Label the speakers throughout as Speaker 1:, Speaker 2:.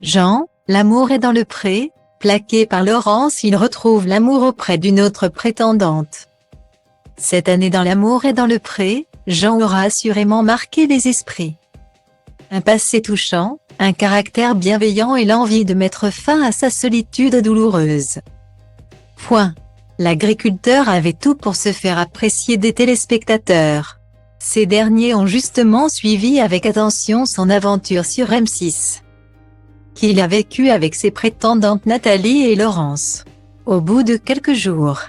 Speaker 1: Jean, l'amour est dans le pré. Plaqué par Laurence, il retrouve l'amour auprès d'une autre prétendante. Cette année dans l'amour est dans le pré, Jean aura assurément marqué les esprits. Un passé touchant, un caractère bienveillant et l'envie de mettre fin à sa solitude douloureuse. Point. L'agriculteur avait tout pour se faire apprécier des téléspectateurs. Ces derniers ont justement suivi avec attention son aventure sur M6. Qu'il a vécu avec ses prétendantes Nathalie et Laurence. Au bout de quelques jours.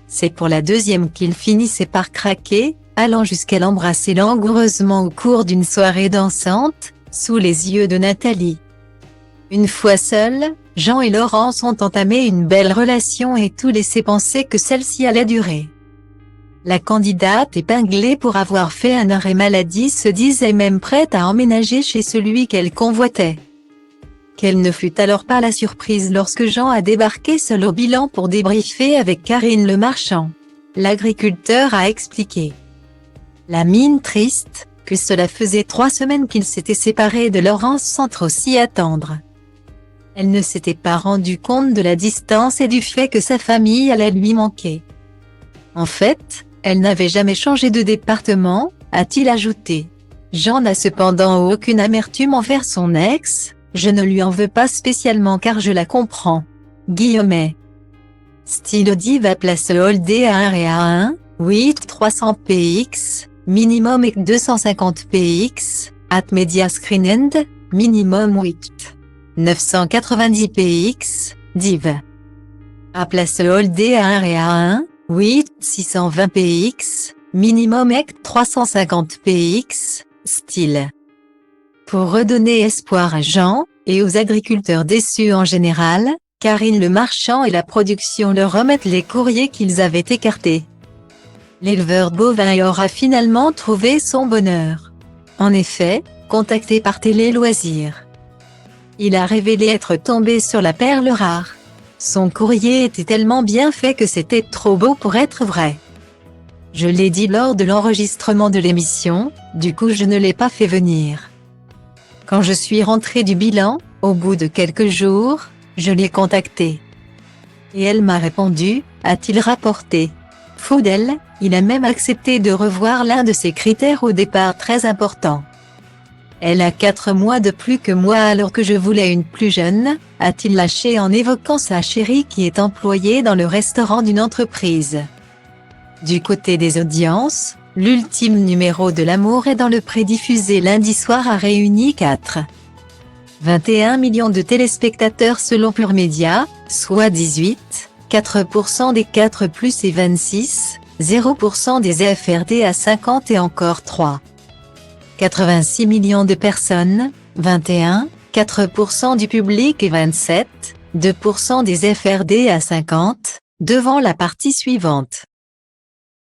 Speaker 1: C'est pour la deuxième qu'il finissait par craquer, allant jusqu'à l'embrasser langoureusement au cours d'une soirée dansante, sous les yeux de Nathalie. Une fois seuls, Jean et Laurence ont entamé une belle relation et tout laissait penser que celle-ci allait durer. La candidate épinglée pour avoir fait un arrêt maladie se disait même prête à emménager chez celui qu'elle convoitait. Quelle ne fut alors pas la surprise lorsque Jean a débarqué seul au bilan pour débriefer avec Karine Le Marchand. L'agriculteur a expliqué, la mine triste, que cela faisait 3 semaines qu'il s'était séparé de Laurence sans trop s'y attendre. Elle ne s'était pas rendu compte de la distance et du fait que sa famille allait lui manquer. En fait, elle n'avait jamais changé de département, a-t-il ajouté. Jean n'a cependant aucune amertume envers son ex. Je ne lui en veux pas spécialement car je la comprends. Guillemets. Style diva place Holdé à 1 et à 1, 8 300 px, minimum et 250 px, at media screen end, minimum 8. 990 px, div. À place Holdé à 1 et à 1, 8 620 px, minimum et 350 px, style. Pour redonner espoir à Jean, et aux agriculteurs déçus en général, Karine Le Marchand et la production leur remettent les courriers qu'ils avaient écartés. L'éleveur bovin aura finalement trouvé son bonheur. En effet, contacté par Télé Loisirs, il a révélé être tombé sur la perle rare. Son courrier était tellement bien fait que c'était trop beau pour être vrai. Je l'ai dit lors de l'enregistrement de l'émission, du coup je ne l'ai pas fait venir. Quand je suis rentré du bilan, au bout de quelques jours, je l'ai contactée. Et elle m'a répondu, a-t-il rapporté. Fou d'elle, il a même accepté de revoir l'un de ses critères au départ très important. Elle a 4 mois de plus que moi alors que je voulais une plus jeune, a-t-il lâché en évoquant sa chérie qui est employée dans le restaurant d'une entreprise. Du côté des audiences, l'ultime numéro de l'amour est dans le pré diffusé lundi soir a réuni 21 millions de téléspectateurs selon Pure Média, soit 18,4% des 4+, et 26,0% des FRD à 50 et encore 3,86 millions de personnes, 21,4% du public et 27,2% des FRD à 50, devant la partie suivante.